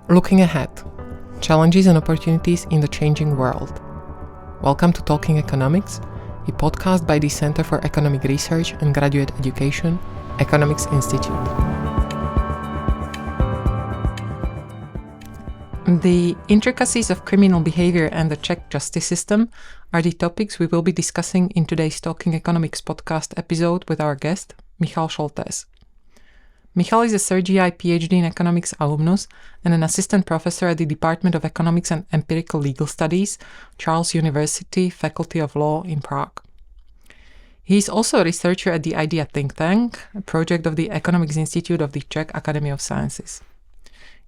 Looking ahead, challenges and opportunities in the changing world. Welcome to Talking Economics, a podcast by the Center for Economic Research and Graduate Education, Economics Institute. The intricacies of criminal behavior and the Czech justice system are the topics we will be discussing in today's Talking Economics podcast episode with our guest, Michal Šoltés. Michal is a CERGE-EI PhD in economics alumnus and an assistant professor at the Department of Economics and Empirical Legal Studies, Charles University Faculty of Law in Prague. He is also a researcher at the IDEA think tank, a project of the Economics Institute of the Czech Academy of Sciences.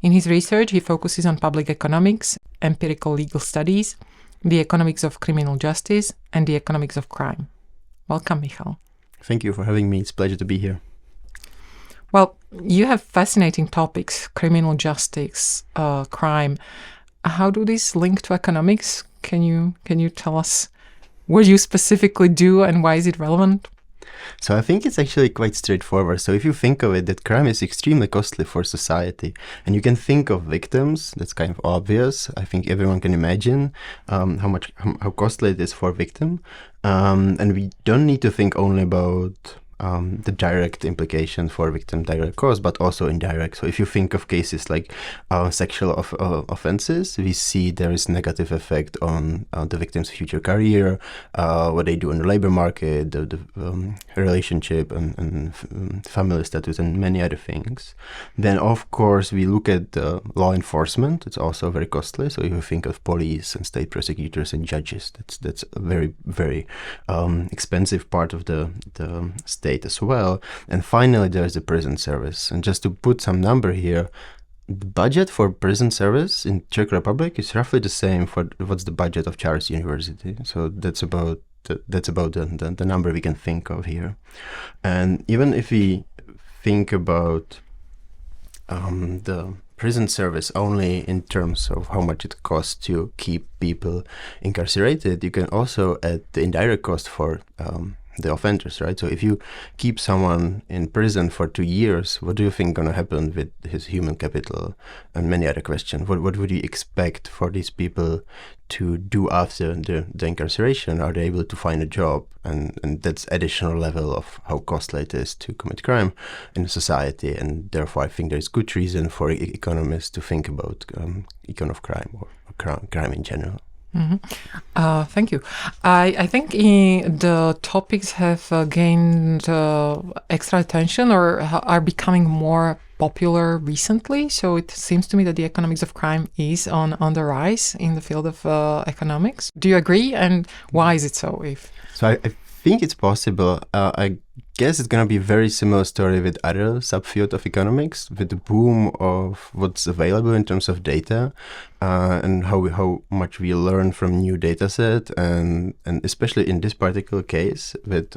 In his research, he focuses on public economics, empirical legal studies, the economics of criminal justice, and the economics of crime. Welcome, Michal. Thank you for having me. It's a pleasure to be here. Well, you have fascinating topics, criminal justice, crime. How do these link to economics? Can you tell us what you specifically do and why is it relevant? So I think it's actually quite straightforward. So if you think of it, that crime is extremely costly for society. And you can think of victims, that's kind of obvious. I think everyone can imagine how costly it is for a victim. And we don't need to think only about the direct implications for victim direct cost, but also indirect. So if you think of cases like sexual offenses, we see there is negative effect on the victim's future career, what they do in the labor market, the relationship and family status, and many other things. Then, of course, we look at the law enforcement. It's also very costly. So if you think of police and state prosecutors and judges, that's a very, very expensive part of the state as well. And finally, there's the prison service. And just to put some number here, the budget for prison service in Czech Republic is roughly the same for what's the budget of Charles University. So that's about the number we can think of here. And even if we think about the prison service only in terms of how much it costs to keep people incarcerated, you can also add the indirect cost for the offenders, right? So if you keep someone in prison for 2 years, what do you think going to happen with his human capital and many other questions? What would you expect for these people to do after the incarceration? Are they able to find a job? And that's additional level of how costly it is to commit crime in society. And therefore, I think there's good reason for economists to think about economic crime or crime in general. Mm-hmm. Thank you. I think the topics have gained extra attention or are becoming more popular recently. So it seems to me that the economics of crime is on the rise in the field of economics. Do you agree? And why is it so? So I think it's possible. I guess it's going to be a very similar story with other subfield of economics, with the boom of what's available in terms of data and how much we learn from new data set, and especially in this particular case with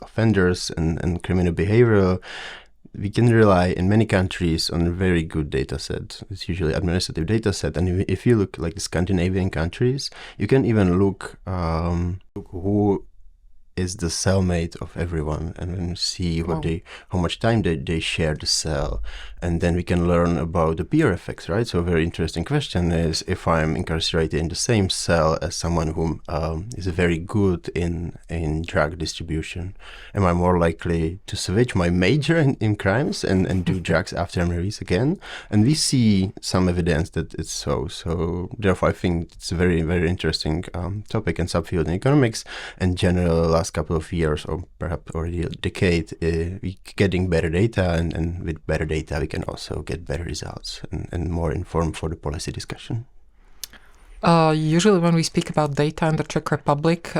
offenders and criminal behavior. We can rely in many countries on a very good data set. It's usually administrative data set. And if you look like the Scandinavian countries, you can even look who is the cellmate of everyone and then see how much time they share the cell. And then we can learn about the peer effects, right? So a very interesting question is, if I'm incarcerated in the same cell as someone who is very good in drug distribution, am I more likely to switch my major in crimes and do drugs after I'm released again? And we see some evidence that it's so. So therefore, I think it's a very, very interesting topic and subfield in economics. In general, last couple of years or perhaps already a decade, we're getting better data, and with better data, we can also get better results and more informed for the policy discussion. Usually when we speak about data in the Czech Republic,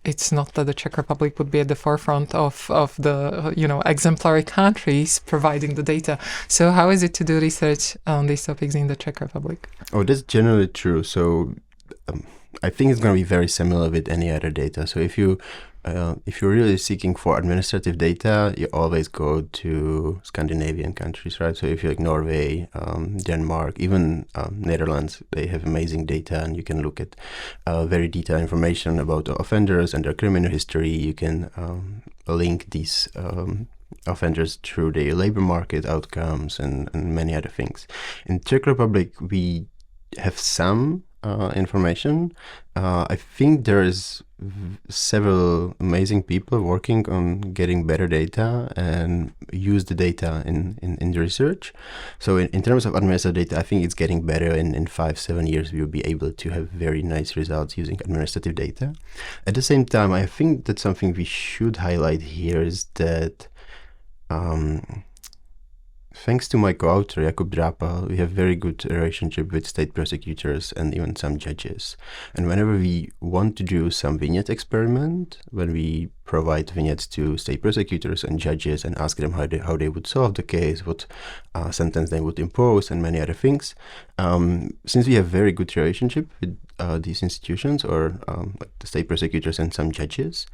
it's not that the Czech Republic would be at the forefront of the exemplary countries providing the data. So how is it to do research on these topics in the Czech Republic? Oh, that's generally true. So I think it's going to be very similar with any other data. So if you're really seeking for administrative data, you always go to Scandinavian countries, right? So if you're like Norway, Denmark, even Netherlands, they have amazing data, and you can look at very detailed information about the offenders and their criminal history. You can link these offenders through the labor market outcomes and many other things. In Czech Republic, we have some information. I think there is several amazing people working on getting better data and use the data in the research. So in terms of administrative data, I think it's getting better. In 5-7 years, we will be able to have very nice results using administrative data. At the same time, I think that something we should highlight here is that thanks to my co-author, Jakub Drapal, we have very good relationship with state prosecutors and even some judges. And whenever we want to do some vignette experiment, when we provide vignettes to state prosecutors and judges and ask them how they would solve the case, what sentence they would impose, and many other things, since we have very good relationship with these institutions or like the state prosecutors and some judges,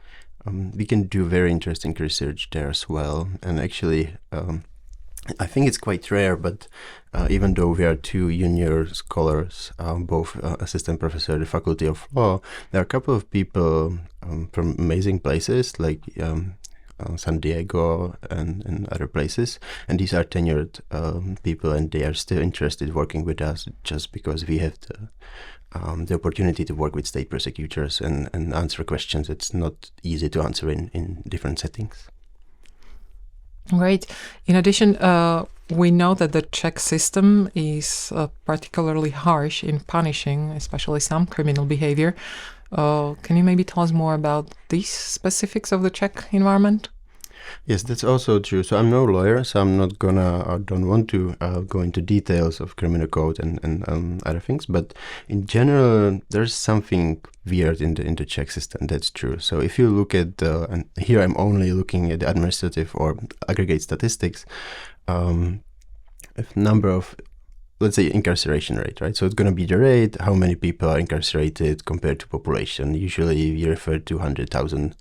we can do very interesting research there as well. And actually, I think it's quite rare, but even though we are two junior scholars, both assistant professor at the Faculty of Law, there are a couple of people from amazing places like San Diego and other places. And these are tenured people, and they are still interested working with us just because we have the opportunity to work with state prosecutors and answer questions it's not easy to answer in different settings. Great. In addition, we know that the Czech system is particularly harsh in punishing, especially some criminal behavior. Can you maybe tell us more about these specifics of the Czech environment? Yes, that's also true. So I'm no lawyer, so I'm not don't want to go into details of criminal code and other things. But in general, there's something weird in the Czech system. That's true. So if you look at and here I'm only looking at the administrative or aggregate statistics, a number of, let's say, incarceration rate, right? So it's going to be the rate, how many people are incarcerated compared to population. Usually we refer to 100,000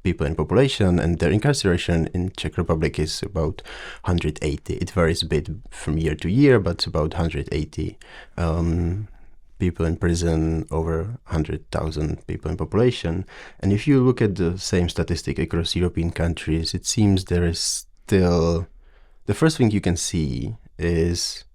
people in population, and their incarceration in Czech Republic is about 180. It varies a bit from year to year, but it's about 180 people in prison, over 100,000 people in population. And if you look at the same statistic across European countries, it seems there is still, the first thing you can see is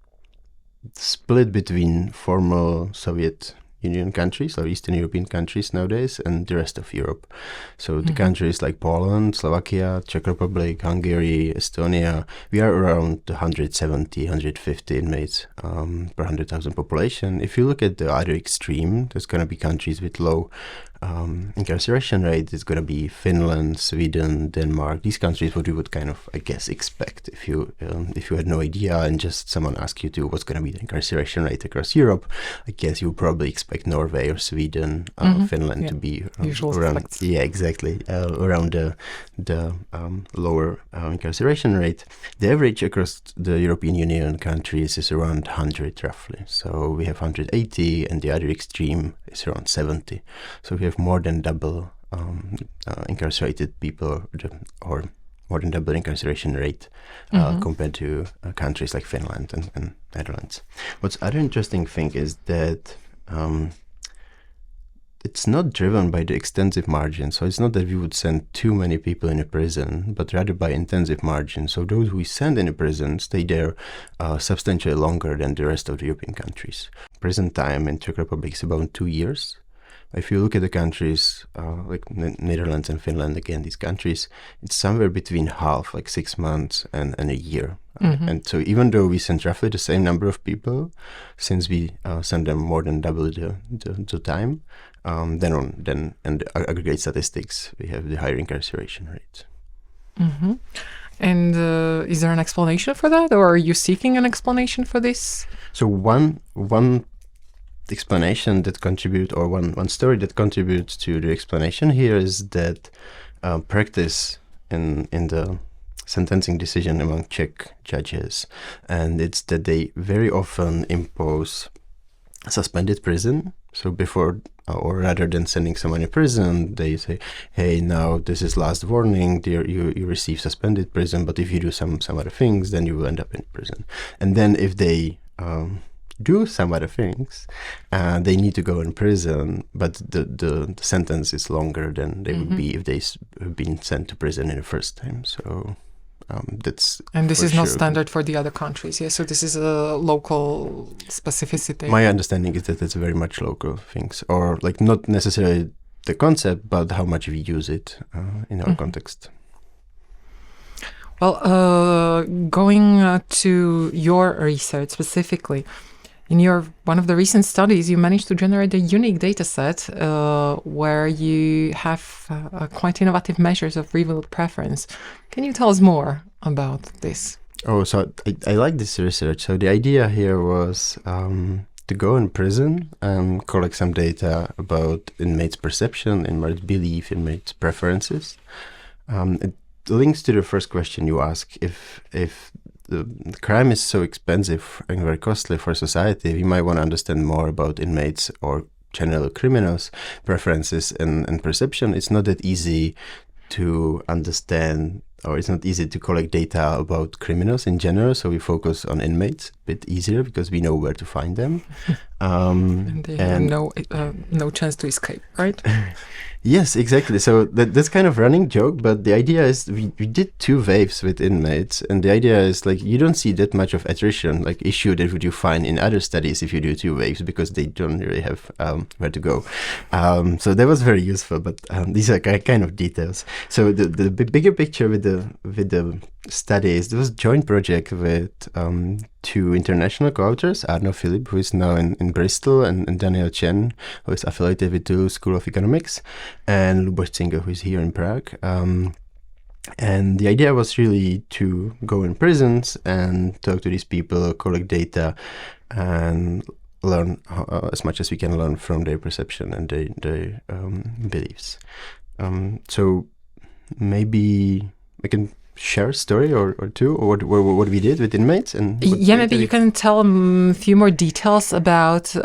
split between former Soviet Union countries or Eastern European countries nowadays and the rest of Europe. So the countries like Poland, Slovakia, Czech Republic, Hungary, Estonia, we are around 170, 150 inmates per 100,000 population. If you look at the other extreme, there's going to be countries with low incarceration rate. It's going to be Finland, Sweden, Denmark. These countries, what you would kind of, I guess, expect if you had no idea and just someone asked you to what's going to be the incarceration rate across Europe. I guess you would probably expect Norway or Sweden, Finland to be around. Yeah, exactly, around the lower incarceration rate. The average across the European Union countries is around 100 roughly. So we have 180, and the other extreme is around 70. So we have more than double incarcerated people, or more than double incarceration rate compared to countries like Finland and Netherlands. What's other interesting thing is that it's not driven by the extensive margin. So it's not that we would send too many people in a prison, but rather by intensive margin. So those we send in a prison stay there substantially longer than the rest of the European countries. Prison time in Czech Republic is about 2 years. If you look at the countries like Netherlands and Finland, again, these countries, it's somewhere between half, like 6 months and a year. And so even though we send roughly the same number of people, since we send them more than double the time, then and the aggregate statistics, we have the higher incarceration rate. And is there an explanation for that, or are you seeking an explanation for this? So one explanation that contributes, or one story that contributes to the explanation here, is that practice in the sentencing decision among Czech judges, and it's that they very often impose suspended prison. So before, or rather than sending someone in prison, they say, hey, now this is last warning, you receive suspended prison, but if you do some other things, then you will end up in prison. And then if they do some other things, they need to go in prison, but the sentence is longer than they would be if they have been sent to prison in the first time. So And this is not standard for the other countries, yeah? So this is a local specificity. My understanding is that it's very much local things, or like not necessarily the concept, but how much we use it in our context. Well, going to your research specifically, in one of the recent studies, you managed to generate a unique data set where you have quite innovative measures of revealed preference. Can you tell us more about this? Oh, so I like this research. So the idea here was to go in prison and collect some data about inmates' perception, inmates' belief, inmates' preferences. It links to the first question you ask. If the crime is so expensive and very costly for society, we might want to understand more about inmates or general criminals' preferences and perception. It's not that easy to understand, or it's not easy to collect data about criminals in general, so we focus on inmates a bit easier because we know where to find them. And they have no chance to escape, right? Yes, exactly. So that's kind of running joke, but the idea is we did 2 waves with inmates, and the idea is like you don't see that much of attrition, like issue that would you find in other studies if you do 2 waves, because they don't really have where to go. So that was very useful, but these are kind of details. So the bigger picture with the studies, there was a joint project with 2 international co-authors, Arno Philipp, who is now in Bristol, and Daniel Chen, who is affiliated with the School of Economics, and Luboš Zinger, who is here in Prague. And the idea was really to go in prisons and talk to these people, collect data, and learn as much as we can learn from their perception and their beliefs. So maybe I can share a story or 2, or what we did with inmates. And maybe you can tell a few more details about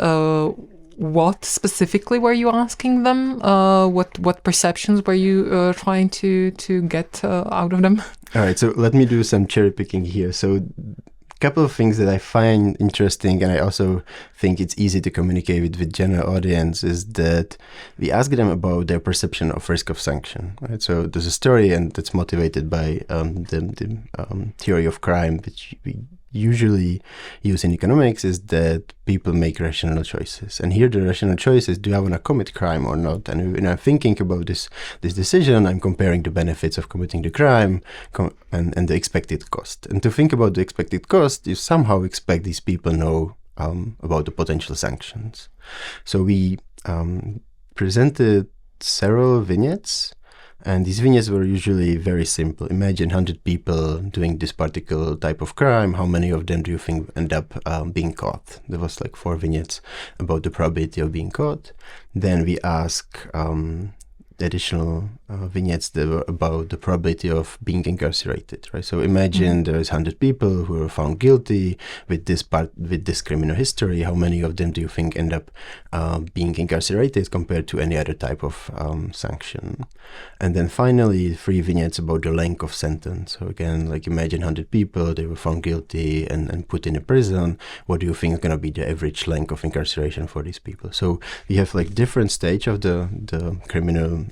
what specifically were you asking them? What perceptions were you trying to get out of them? All right, so let me do some cherry picking here. So couple of things that I find interesting, and I also think it's easy to communicate with general audience, is that we ask them about their perception of risk of sanction. Right? So there's a story, and that's motivated by the theory of crime, which we usually use in economics, is that people make rational choices. And here the rational choice is, do I want to commit crime or not? And when I'm thinking about this decision, I'm comparing the benefits of committing the crime and the expected cost. And to think about the expected cost, you somehow expect these people know about the potential sanctions. So we presented several vignettes, and these vignettes were usually very simple. Imagine 100 people doing this particular type of crime. How many of them do you think end up being caught? There was like 4 vignettes about the probability of being caught. Then we ask additional vignettes that were about the probability of being incarcerated, right? So imagine there is 100 people who are found guilty with this criminal history. How many of them do you think end up being incarcerated compared to any other type of sanction? And then finally, 3 vignettes about the length of sentence. So again, like imagine 100 people, they were found guilty and put in a prison. What do you think is going to be the average length of incarceration for these people? So we have like different stage of the criminal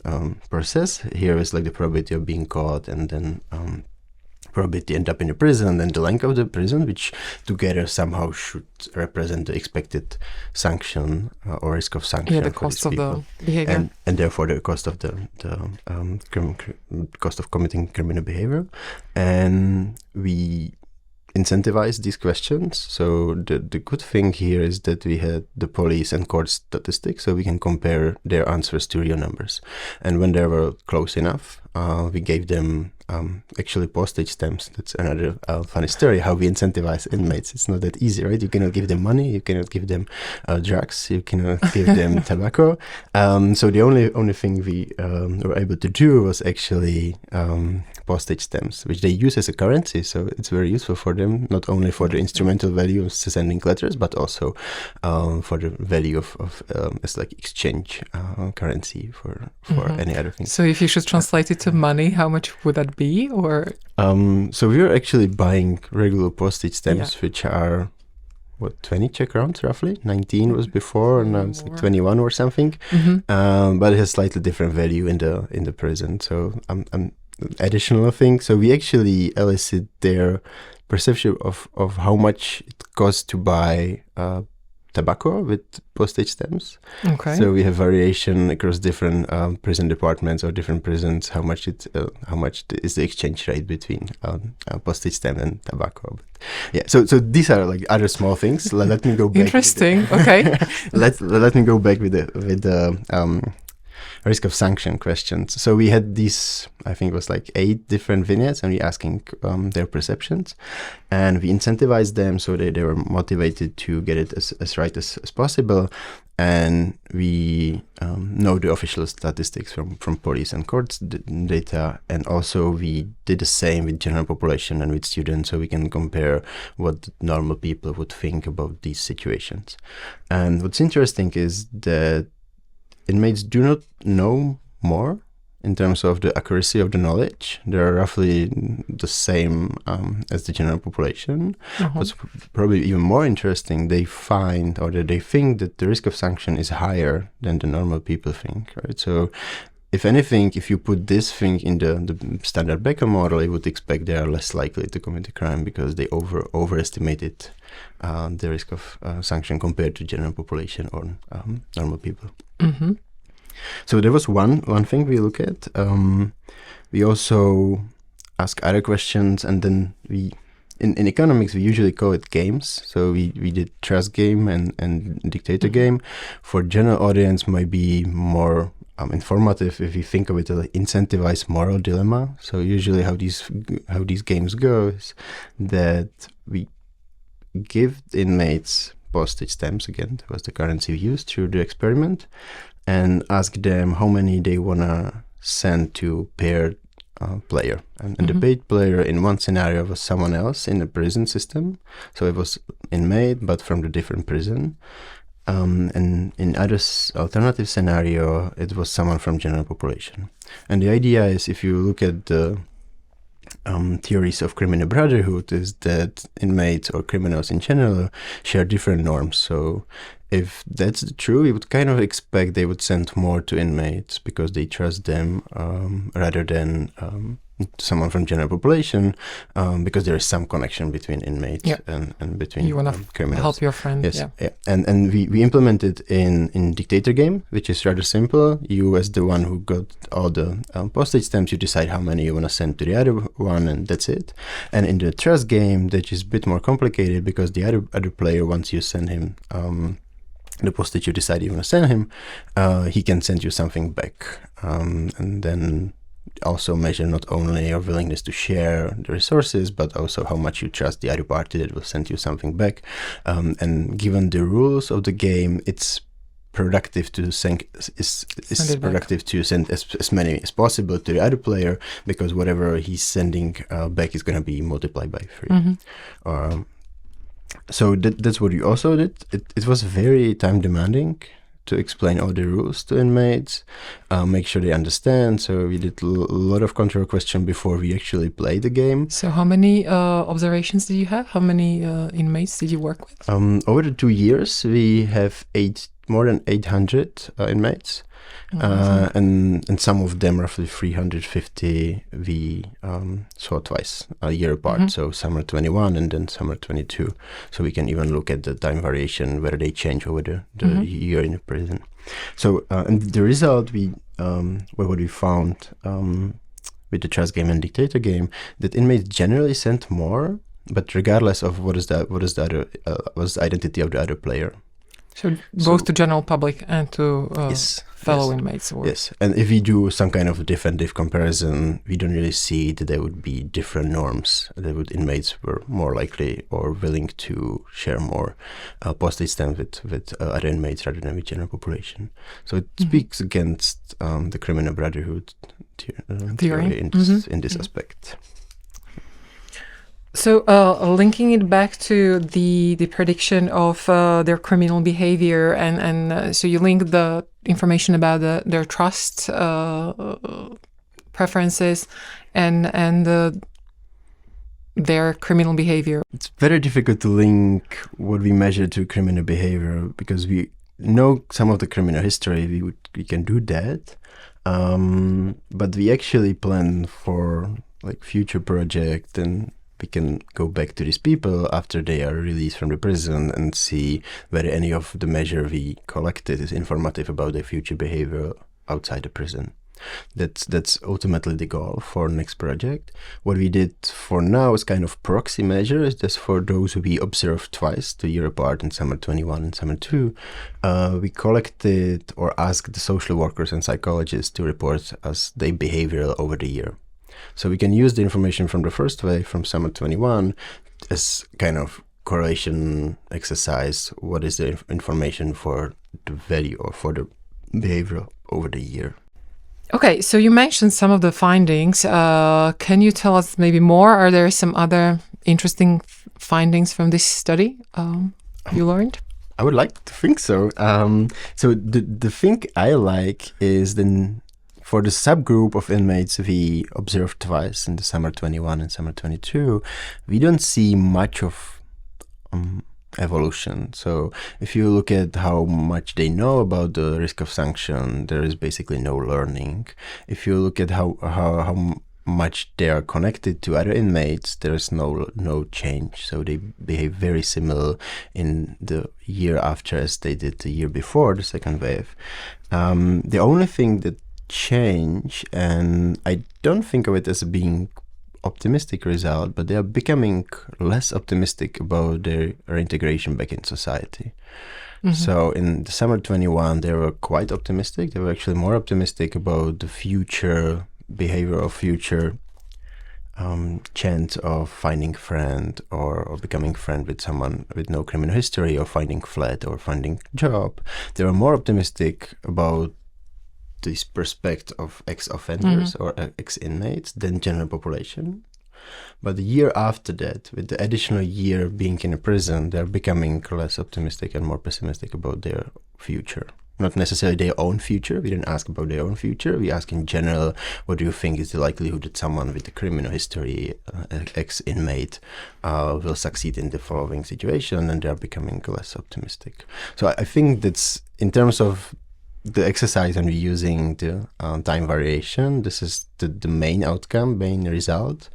process. Here is like the probability of being caught, and then probability end up in a prison, and then the length of the prison, which together somehow should represent the expected sanction or risk of sanction. Yeah, the cost of the behavior, and therefore the cost of the cost of committing criminal behavior. And we incentivize these questions. So the good thing here is that we had the police and court statistics, so we can compare their answers to real numbers. And when they were close enough, we gave them actually postage stamps. That's another funny story, how we incentivize inmates. It's not that easy, right? You cannot give them money, you cannot give them drugs, you cannot give them tobacco. So the only thing we were able to do was actually postage stamps, which they use as a currency. So it's very useful for them, not only for the instrumental value of sending letters, but also for the value of as like exchange currency for any other thing. So if you should translate it to money, how much would that be? Or so we're actually buying regular postage stamps, which are 20 Czech crowns roughly. 19 was before, and now it's like 21 or something. But it has slightly different value in the present. So I'm additional thing. So we actually elicit their perception of how much it costs to buy tobacco with postage stamps. Okay. So we have variation across different prison departments or different prisons. How much is the exchange rate between postage stamp and tobacco? But yeah. So these are like other small things. Let me go back. Interesting. Okay. Let me go back with the risk of sanction questions. So we had these, I think it was like 8 different vignettes, and we asking their perceptions, and we incentivized them so that they were motivated to get it as right as possible. And we know the official statistics from police and courts data, and also we did the same with general population and with students, so we can compare what normal people would think about these situations. And what's interesting is that inmates do not know more in terms of the accuracy of the knowledge. They're roughly the same as the general population. What's probably even more interesting, they find or that they think that the risk of sanction is higher than the normal people think, right? So if anything, if you put this thing in the standard Beckel model, you would expect they are less likely to commit a crime because they overestimated the risk of sanction compared to general population or normal people. Mm-hmm. So there was one thing we look at. We also ask other questions, and then we in economics we usually call it games. So we did trust game and dictator game. For general audience, might be more informative if you think of it as an incentivized moral dilemma. So usually how these games go is that we give inmates postage stamps, again, that was the currency we used through the experiment, and ask them how many they want to send to paired player. And the paid player in one scenario was someone else in the prison system. So it was inmate, but from the different prison. And in other alternative scenario, it was someone from general population. And the idea is, if you look at the theories of criminal brotherhood, is that inmates or criminals in general share different norms. So if that's true, we would kind of expect they would send more to inmates because they trust them rather than someone from general population, because there is some connection between inmates and between you want to criminals. Help your friend. Yes, yeah. And we implemented in dictator game, which is rather simple. You, as the one who got all the postage stamps, you decide how many you want to send to the other one, and that's it. And in the trust game, that is a bit more complicated because the other player, once you send him the postage you decide you want to send him, he can send you something back, and then also measure not only your willingness to share the resources, but also how much you trust the other party that will send you something back. And given the rules of the game, it's productive to send as many as possible to the other player, because whatever he's sending back is going to be multiplied by 3. So that's what we also did. It was very time demanding to explain all the rules to inmates, make sure they understand. So we did a lot of control question before we actually played the game. So how many observations did you have? How many inmates did you work with? Over the 2 years, we have more than 800 inmates. And some of them, roughly 350, we saw twice a year apart. So summer 21 and then summer 22. So we can even look at the time variation, whether they change over the year in the prison. So and the result what we found with the trust game and dictator game, that inmates generally sent more, but regardless of what is the identity of the other player. So both to general public and to fellow inmates? Or? Yes, and if we do some kind of diff comparison, we don't really see that there would be different norms. Inmates were more likely or willing to share more postage stamps with other inmates rather than with general population. So it speaks against the criminal brotherhood theory in this aspect. So linking it back to the prediction of their criminal behavior, and so you link the information about their trust preferences and their criminal behavior. It's very difficult to link what we measure to criminal behavior because we know some of the criminal history. We can do that. But we actually plan for like future project, and we can go back to these people after they are released from the prison and see whether any of the measure we collected is informative about their future behavior outside the prison. That's ultimately the goal for next project. What we did for now is kind of proxy measures. That's for those who we observed twice, 2 years apart in summer 21 and summer 2. We collected or asked the social workers and psychologists to report us their behavior over the year. So we can use the information from the first wave from summer 21 as kind of correlation exercise. What is the information for the value or for the behavior over the year? Okay, so you mentioned some of the findings. Can you tell us maybe more? Are there some other interesting findings from this study you learned? I would like to think so. So the thing I like is then for the subgroup of inmates we observed twice in the summer 21 and summer 22, we don't see much of evolution. So if you look at how much they know about the risk of sanction, there is basically no learning. If you look at how much they are connected to other inmates, there is no change. So they behave very similar in the year after as they did the year before the second wave. The only thing that changed, and I don't think of it as being optimistic result, but they are becoming less optimistic about their reintegration back in society. Mm-hmm. So in the summer 21, they were quite optimistic. They were actually more optimistic about the future behavior of future chance of finding friend or becoming friend with someone with no criminal history, or finding flat or finding job. They were more optimistic about this prospect of ex-offenders or ex-inmates than general population. But the year after that, with the additional year being in a prison, they're becoming less optimistic and more pessimistic about their future. Not necessarily their own future. We didn't ask about their own future. We ask in general, what do you think is the likelihood that someone with a criminal history, ex-inmate, will succeed in the following situation, and they're becoming less optimistic. So I think that's, in terms of the exercise and using the time variation, this is the main outcome, main result,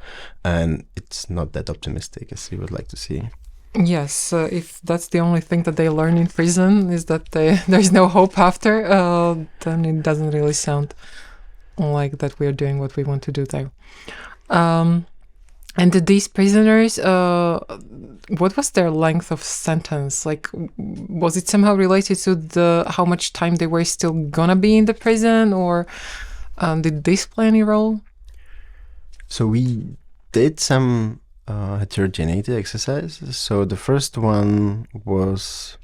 and it's not that optimistic as we would like to see. Yes, if that's the only thing that they learn in prison is that there's no hope after, then it doesn't really sound like that we are doing what we want to do there. And these prisoners, what was their length of sentence? Like, was it somehow related to how much time they were still gonna be in the prison, or did this play any role? So we did some heterogeneity exercises. So the first one was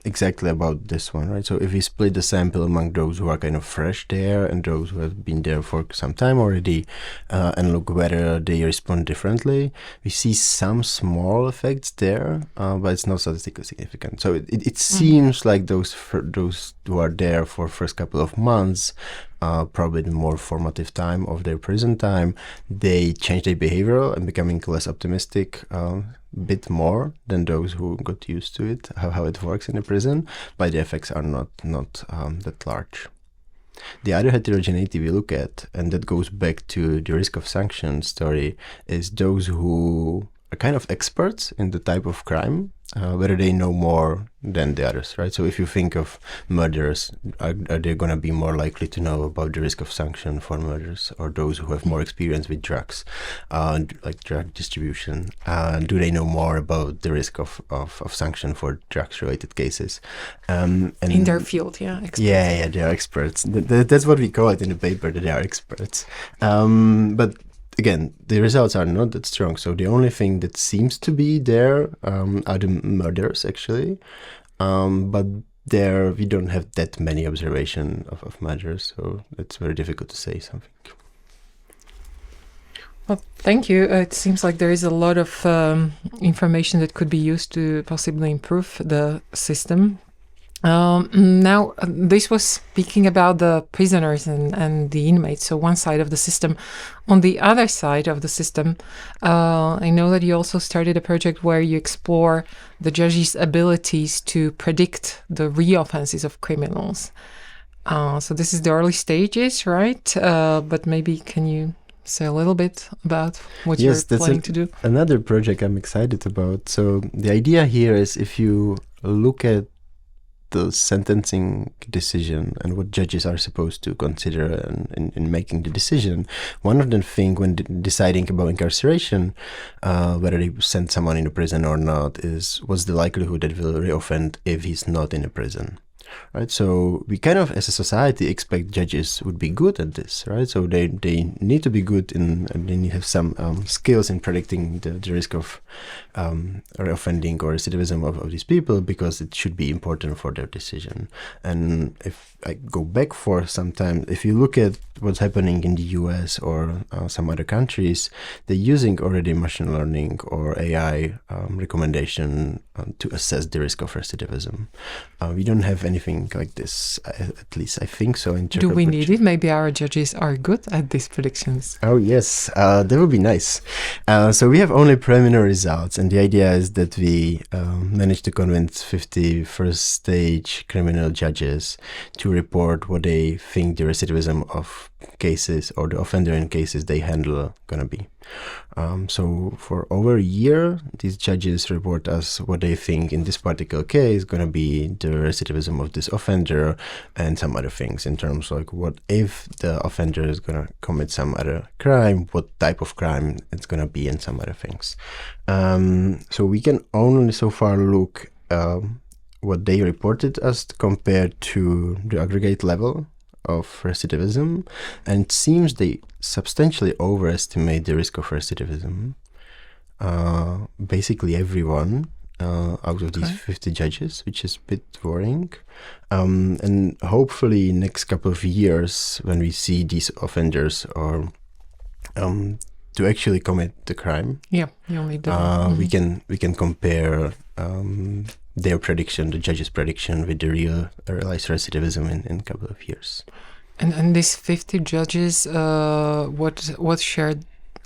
exactly about this one, right? So if we split the sample among those who are kind of fresh there and those who have been there for some time already, and look whether they respond differently, we see some small effects there, but it's not statistically significant. So it seems like those who are there for first couple of months, probably the more formative time of their prison time, they change their behavior and becoming less optimistic bit more than those who got used to it, how it works in a prison, but the effects are not that large. The other heterogeneity we look at, and that goes back to the risk of sanction story, is those who are kind of experts in the type of crime, whether they know more than the others, right? So if you think of murderers, are they going to be more likely to know about the risk of sanction for murders, or those who have more experience with drugs, like drug distribution? Do they know more about the risk of sanction for drugs-related cases? And in their field, yeah. Experts. Yeah, they are experts. That's what we call it in the paper, that they are experts. But again, the results are not that strong. So the only thing that seems to be there are the murders, actually. But there we don't have that many observations of murders, so it's very difficult to say something. Well, thank you. It seems like there is a lot of information that could be used to possibly improve the system. Now, this was speaking about the prisoners and the inmates, so one side of the system. On the other side of the system, I know that you also started a project where you explore the judges' abilities to predict the reoffenses of criminals. So this is the early stages, right? But maybe can you say a little bit about what you're planning to do? Another project I'm excited about. So the idea here is, if you look at the sentencing decision and what judges are supposed to consider in making the decision, one of the things when deciding about incarceration, whether they send someone into prison or not, is what's the likelihood that will reoffend if he's not in a prison. Right, so we kind of, as a society, expect judges would be good at this, right? So they need to be good and they need to have some skills in predicting the risk of reoffending or recidivism of these people, because it should be important for their decision. And if I go back for some time, if you look at what's happening in the US or some other countries, they're using already machine learning or AI recommendation to assess the risk of recidivism. We don't have anything like this, at least I think so. In Czech Do we need it? Maybe our judges are good at these predictions. Oh yes, that would be nice. So we have only preliminary results, and the idea is that we managed to convince 50 first stage criminal judges to report what they think the recidivism of cases or the offender in cases they handle gonna be. So for over a year, these judges report us what they think in this particular case gonna be the recidivism of this offender, and some other things in terms of, like, what if the offender is gonna commit some other crime, what type of crime it's gonna be, and some other things. So we can only so far look what they reported us compared to the aggregate level of recidivism, and it seems they substantially overestimate the risk of recidivism. Basically everyone out of these 50 judges, which is a bit worrying. And hopefully next couple of years, when we see these offenders or to actually commit the crime, we can compare their prediction, the judge's prediction, with the realized recidivism in a couple of years. And these 50 judges, what share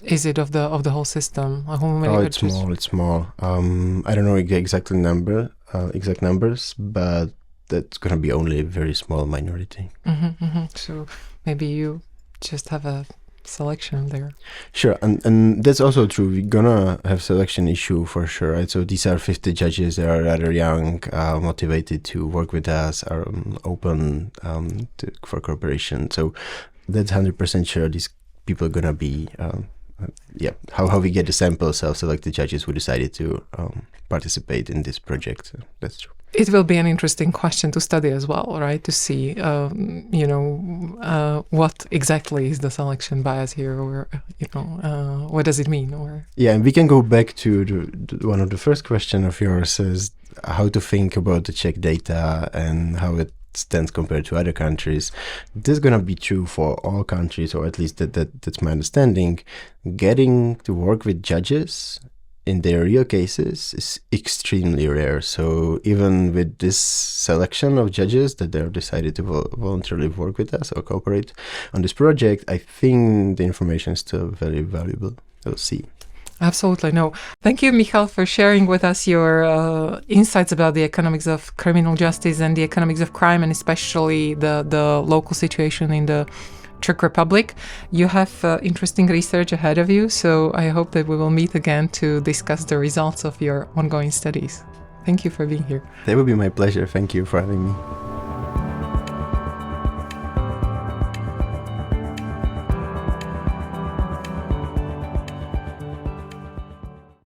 is it of the whole system? How many judges? It's small. I don't know the exact numbers, but that's gonna be only a very small minority. So maybe you just have a selection there. Sure, and that's also true. We're gonna have selection issue for sure, right? So these are 50 judges. They are rather young, motivated to work with us, are open for cooperation. So that's 100% sure these people are gonna be how we get the samples of selected judges who decided to participate in this project. That's true. It will be an interesting question to study as well, right? To see, what exactly is the selection bias here, or what does it mean? Or and we can go back to one of the first questions of yours, is how to think about the Czech data and how it stands compared to other countries. This is gonna be true for all countries, or at least that's my understanding. Getting to work with judges in their real cases is extremely rare. So even with this selection of judges that they've decided to voluntarily work with us or cooperate on this project, I think the information is still very valuable. We'll see. Absolutely. No. Thank you, Michal, for sharing with us your insights about the economics of criminal justice and the economics of crime, and especially the local situation in the Czech Republic. You have interesting research ahead of you, so I hope that we will meet again to discuss the results of your ongoing studies. Thank you for being here. That would be my pleasure. Thank you for having me.